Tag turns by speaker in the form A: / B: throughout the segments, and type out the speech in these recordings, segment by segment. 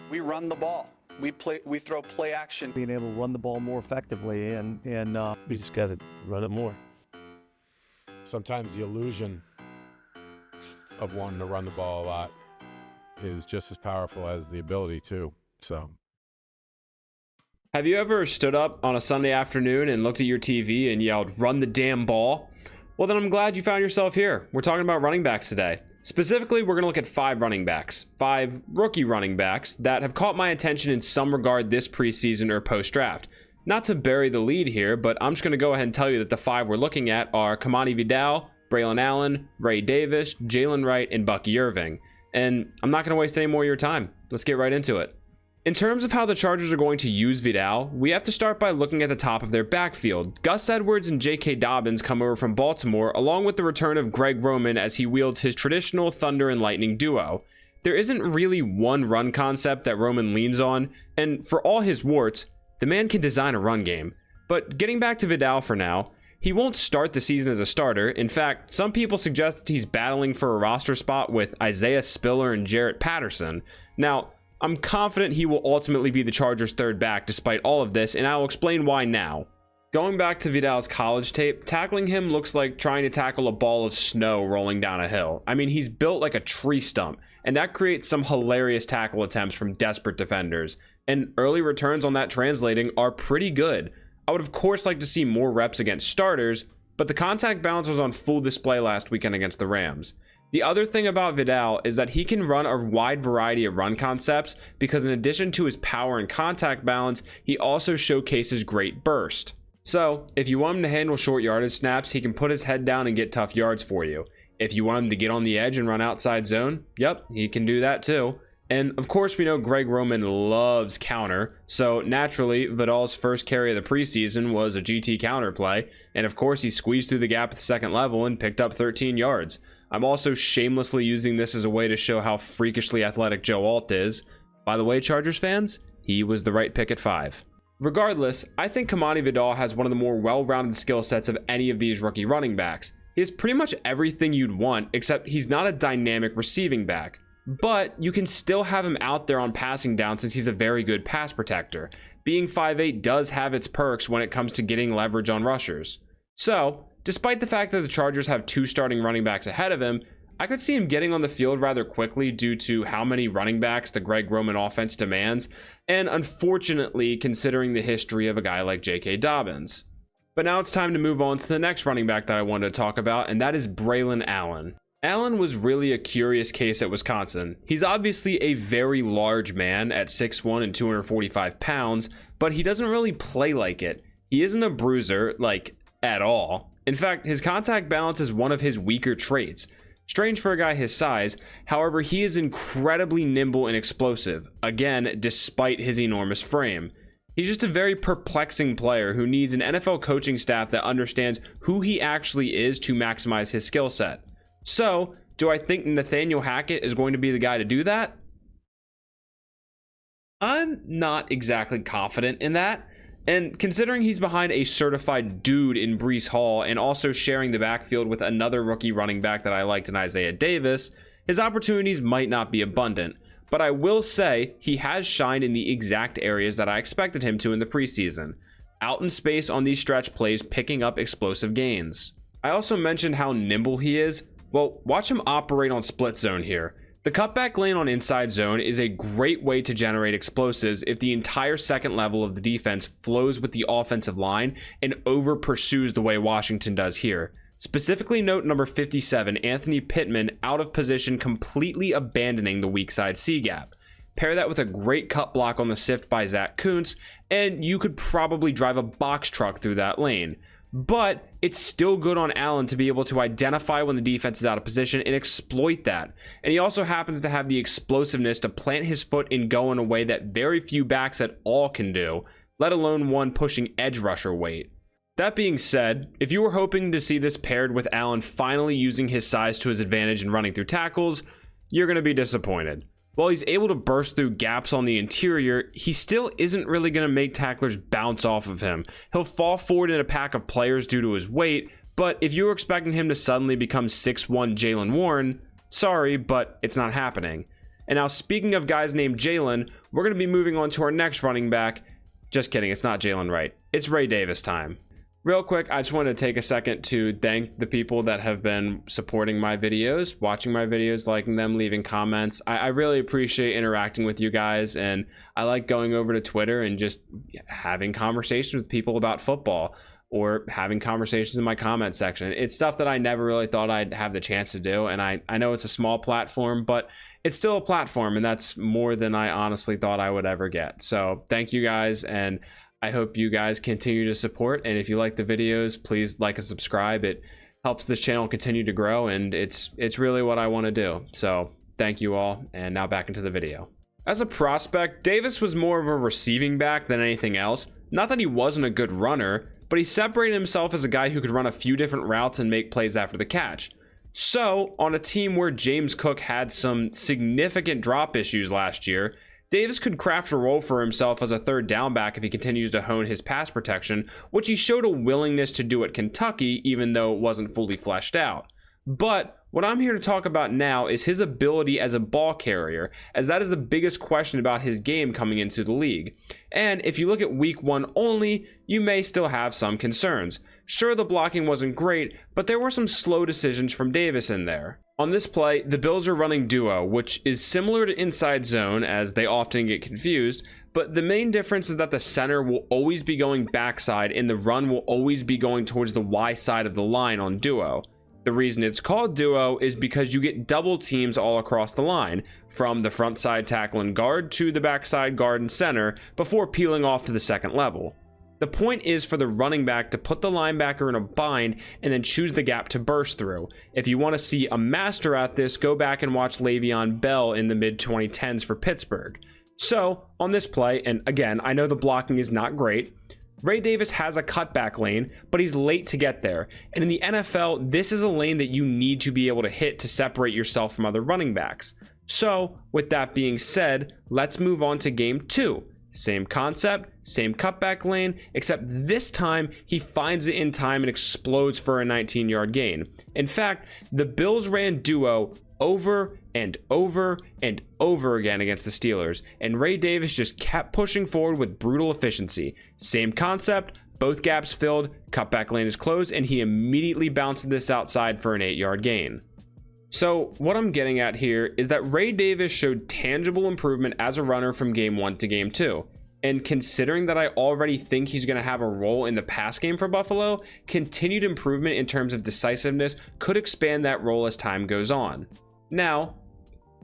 A: We run the ball. We throw play action.
B: Being able to run the ball more effectively, and we just got to run it more.
C: Sometimes the illusion of wanting to run the ball a lot is just as powerful as the ability to. So,
D: have you ever stood up on a Sunday afternoon and looked at your TV and yelled, "Run the damn ball"? Well, then I'm glad you found yourself here. We're talking about running backs today. Specifically, we're going to look at 5 running backs, 5 rookie running backs that have caught my attention in some regard this preseason or post-draft. Not to bury the lead here, but I'm just going to go ahead and tell you that the 5 we're looking at are Kimani Vidal, Braelon Allen, Ray Davis, Jaylen Wright, and Bucky Irving. And I'm not going to waste any more of your time. Let's get right into it. In terms of how the Chargers are going to use Vidal, we have to start by looking at the top of their backfield. Gus Edwards and J.K. Dobbins come over from Baltimore, along with the return of Greg Roman as he wields his traditional Thunder and Lightning duo. There isn't really one run concept that Roman leans on, and for all his warts, the man can design a run game. But getting back to Vidal for now, he won't start the season as a starter. In fact, some people suggest that he's battling for a roster spot with Isaiah Spiller and Jarrett Patterson. Now, I'm confident he will ultimately be the Chargers' third back despite all of this, and I'll explain why now. Going back to Vidal's college tape, tackling him looks like trying to tackle a ball of snow rolling down a hill. I mean, he's built like a tree stump, and that creates some hilarious tackle attempts from desperate defenders. And early returns on that translating are pretty good. I would of course like to see more reps against starters, but the contact balance was on full display last weekend against the Rams. The other thing about Vidal is that he can run a wide variety of run concepts because in addition to his power and contact balance, he also showcases great burst. So, if you want him to handle short yardage snaps, he can put his head down and get tough yards for you. If you want him to get on the edge and run outside zone, yep, he can do that too. And of course, we know Greg Roman loves counter, so naturally, Vidal's first carry of the preseason was a GT counter play, and of course, he squeezed through the gap at the second level and picked up 13 yards. I'm also shamelessly using this as a way to show how freakishly athletic Joe Alt is. By the way, Chargers fans, he was the right pick at 5. Regardless, I think Kimani Vidal has one of the more well-rounded skill sets of any of these rookie running backs. He has pretty much everything you'd want, except he's not a dynamic receiving back. But you can still have him out there on passing down since he's a very good pass protector. Being 5'8" does have its perks when it comes to getting leverage on rushers. So, despite the fact that the Chargers have 2 starting running backs ahead of him, I could see him getting on the field rather quickly due to how many running backs the Greg Roman offense demands, and unfortunately considering the history of a guy like J.K. Dobbins. But now it's time to move on to the next running back that I wanted to talk about, and that is Braelon Allen. Allen was really a curious case at Wisconsin. He's obviously a very large man at 6'1" and 245 pounds, but he doesn't really play like it. He isn't a bruiser, like, at all. In fact, his contact balance is one of his weaker traits. Strange for a guy his size, however, he is incredibly nimble and explosive, again, despite his enormous frame. He's just a very perplexing player who needs an NFL coaching staff that understands who he actually is to maximize his skill set. So, do I think Nathaniel Hackett is going to be the guy to do that? I'm not exactly confident in that. And considering he's behind a certified dude in Breece Hall and also sharing the backfield with another rookie running back that I liked in Isaiah Davis, his opportunities might not be abundant. But I will say he has shined in the exact areas that I expected him to in the preseason. Out in space on these stretch plays, picking up explosive gains. I also mentioned how nimble he is. Well, watch him operate on split zone here. The cutback lane on inside zone is a great way to generate explosives if the entire second level of the defense flows with the offensive line and over pursues the way Washington does here. Specifically note number 57, Anthony Pittman out of position, completely abandoning the weak side C gap. Pair that with a great cut block on the sift by Zach Kuntz, and you could probably drive a box truck through that lane. But it's still good on Allen to be able to identify when the defense is out of position and exploit that. And he also happens to have the explosiveness to plant his foot and go in a way that very few backs at all can do, let alone one pushing edge rusher weight. That being said, if you were hoping to see this paired with Allen finally using his size to his advantage and running through tackles, you're going to be disappointed. While he's able to burst through gaps on the interior, he still isn't really going to make tacklers bounce off of him. He'll fall forward in a pack of players due to his weight, but if you were expecting him to suddenly become 6'1" Jaylen Warren, sorry, but it's not happening. And now, speaking of guys named Jaylen, we're going to be moving on to our next running back. Just kidding, it's not Jaylen Wright. It's Ray Davis time. Real quick, I just wanted to take a second to thank the people that have been supporting my videos, watching my videos, liking them, leaving comments. I really appreciate interacting with you guys, and I like going over to Twitter and just having conversations with people about football or having conversations in my comment section. It's stuff that I never really thought I'd have the chance to do, and I know it's a small platform, but it's still a platform, and that's more than I honestly thought I would ever get. So thank you guys, and I hope you guys continue to support, and if you like the videos, please like and subscribe. It helps this channel continue to grow, and it's really what I want to do. So thank you all, and now back into the video. As a prospect, Davis was more of a receiving back than anything else. Not that he wasn't a good runner, but he separated himself as a guy who could run a few different routes and make plays after the catch. So, on a team where James Cook had some significant drop issues last year, Davis could craft a role for himself as a third down back if he continues to hone his pass protection, which he showed a willingness to do at Kentucky, even though it wasn't fully fleshed out. But what I'm here to talk about now is his ability as a ball carrier, as that is the biggest question about his game coming into the league. And if you look at week 1 only, you may still have some concerns. Sure, the blocking wasn't great, but there were some slow decisions from Davis in there. On this play, the Bills are running duo, which is similar to inside zone, as they often get confused, but the main difference is that the center will always be going backside and the run will always be going towards the Y side of the line on duo. The reason it's called duo is because you get double teams all across the line, from the front side tackle and guard to the backside guard and center, before peeling off to the second level. The point is for the running back to put the linebacker in a bind and then choose the gap to burst through. If you want to see a master at this, go back and watch Le'Veon Bell in the mid-2010s for Pittsburgh. So, on this play, and again, I know the blocking is not great, Ray Davis has a cutback lane, but he's late to get there. And in the NFL, this is a lane that you need to be able to hit to separate yourself from other running backs. So, with that being said, let's move on to game 2. Same concept, same cutback lane, except this time he finds it in time and explodes for a 19-yard gain. In fact, the Bills ran duo over and over and over again against the Steelers, and Ray Davis just kept pushing forward with brutal efficiency. Same concept, both gaps filled, cutback lane is closed, and he immediately bounces this outside for an 8-yard gain. So what I'm getting at here is that Ray Davis showed tangible improvement as a runner from game 1 to game 2. And considering that I already think he's going to have a role in the pass game for Buffalo, continued improvement in terms of decisiveness could expand that role as time goes on. Now,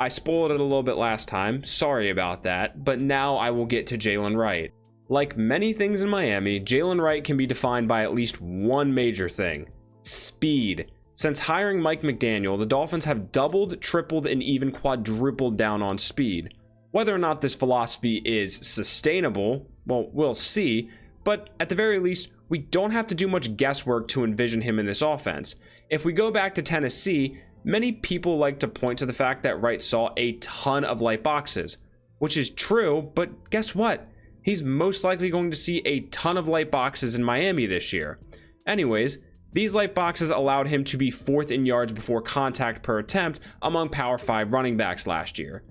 D: I spoiled it a little bit last time, sorry about that, but now I will get to Jaylen Wright. Like many things in Miami, Jaylen Wright can be defined by at least one major thing: speed. Since hiring Mike McDaniel, the Dolphins have doubled, tripled, and even quadrupled down on speed. Whether or not this philosophy is sustainable, well, we'll see, but at the very least, we don't have to do much guesswork to envision him in this offense. If we go back to Tennessee, many people like to point to the fact that Wright saw a ton of light boxes, which is true, but guess what? He's most likely going to see a ton of light boxes in Miami this year. Anyways, these light boxes allowed him to be 4th in yards before contact per attempt among Power 5 running backs last year.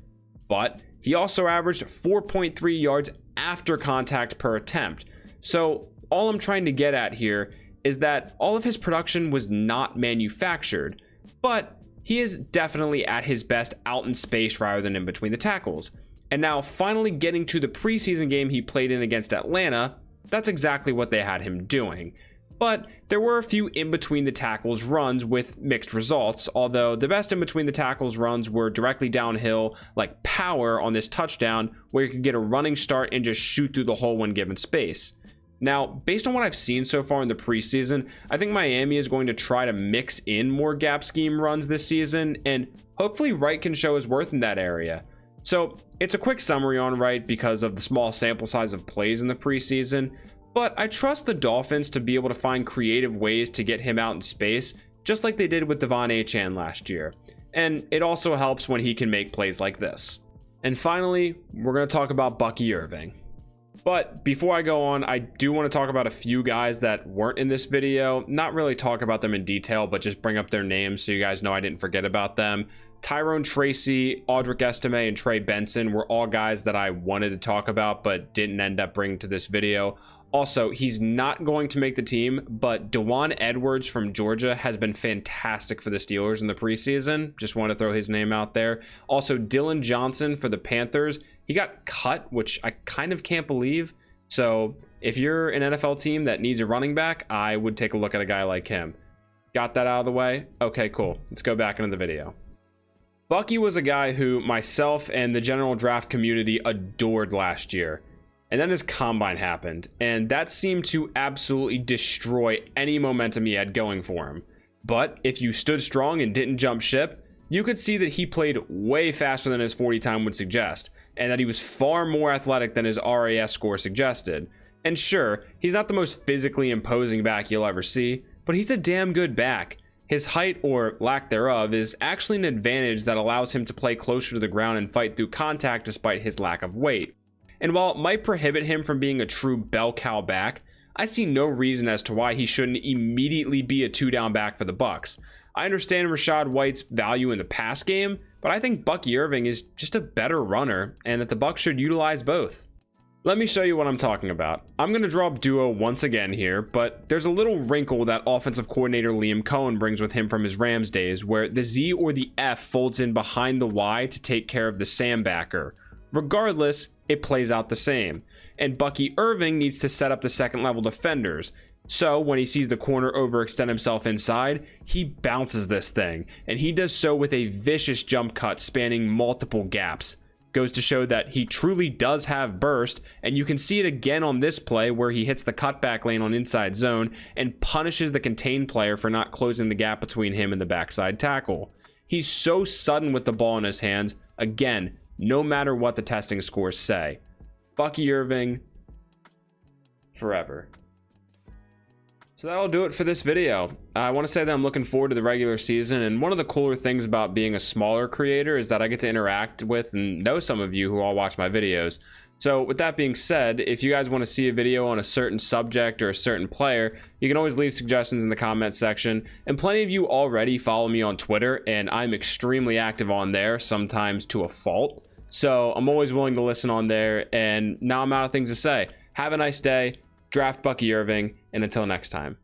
D: But he also averaged 4.3 yards after contact per attempt. So all I'm trying to get at here is that all of his production was not manufactured, but he is definitely at his best out in space rather than in between the tackles. And now finally getting to the preseason game he played in against Atlanta, that's exactly what they had him doing. But there were a few in between the tackles runs with mixed results, although the best in between the tackles runs were directly downhill, like power on this touchdown, where you could get a running start and just shoot through the hole when given space. Now, based on what I've seen so far in the preseason, I think Miami is going to try to mix in more gap scheme runs this season, and hopefully Wright can show his worth in that area. So it's a quick summary on Wright because of the small sample size of plays in the preseason, but I trust the Dolphins to be able to find creative ways to get him out in space, just like they did with Devon Achane last year. And it also helps when he can make plays like this. And finally, we're going to talk about Bucky Irving. But before I go on, I do want to talk about a few guys that weren't in this video. Not really talk about them in detail, but just bring up their names so you guys know I didn't forget about them. Tyrone Tracy, Audric Estime, and Trey Benson were all guys that I wanted to talk about but didn't end up bringing to this video. Also, he's not going to make the team, but Dewan Edwards from Georgia has been fantastic for the Steelers in the preseason. Just want to throw his name out there. Also, Dylan Johnson for the Panthers. He got cut, which I kind of can't believe. So if you're an NFL team that needs a running back, I would take a look at a guy like him. Got that out of the way? Okay, cool. Let's go back into the video. Bucky was a guy who myself and the general draft community adored last year. And then his combine happened, and that seemed to absolutely destroy any momentum he had going for him. But if you stood strong and didn't jump ship, you could see that he played way faster than his 40 time would suggest, and that he was far more athletic than his RAS score suggested. And sure, he's not the most physically imposing back you'll ever see, but he's a damn good back. His height, or lack thereof, is actually an advantage that allows him to play closer to the ground and fight through contact despite his lack of weight. And while it might prohibit him from being a true bell cow back, I see no reason as to why he shouldn't immediately be a 2-down back for the Bucs. I understand Rachaad White's value in the pass game, but I think Bucky Irving is just a better runner, and that the Bucs should utilize both. Let me show you what I'm talking about. I'm going to draw up duo once again here, but there's a little wrinkle that offensive coordinator Liam Cohen brings with him from his Rams days, where the Z or the F folds in behind the Y to take care of the Sam backer. Regardless, it plays out the same. And Bucky Irving needs to set up the second level defenders. So when he sees the corner overextend himself inside, he bounces this thing. And he does so with a vicious jump cut spanning multiple gaps. Goes to show that he truly does have burst, and you can see it again on this play where he hits the cutback lane on inside zone and punishes the contained player for not closing the gap between him and the backside tackle. He's so sudden with the ball in his hands, again, no matter what the testing scores say. Bucky Irving, forever. So that'll do it for this video. I want to say that I'm looking forward to the regular season, and one of the cooler things about being a smaller creator is that I get to interact with and know some of you who all watch my videos. So with that being said, if you guys want to see a video on a certain subject or a certain player, you can always leave suggestions in the comment section. And plenty of you already follow me on Twitter, and I'm extremely active on there, sometimes to a fault. So I'm always willing to listen on there, and now I'm out of things to say. Have a nice day, draft Bucky Irving, and until next time.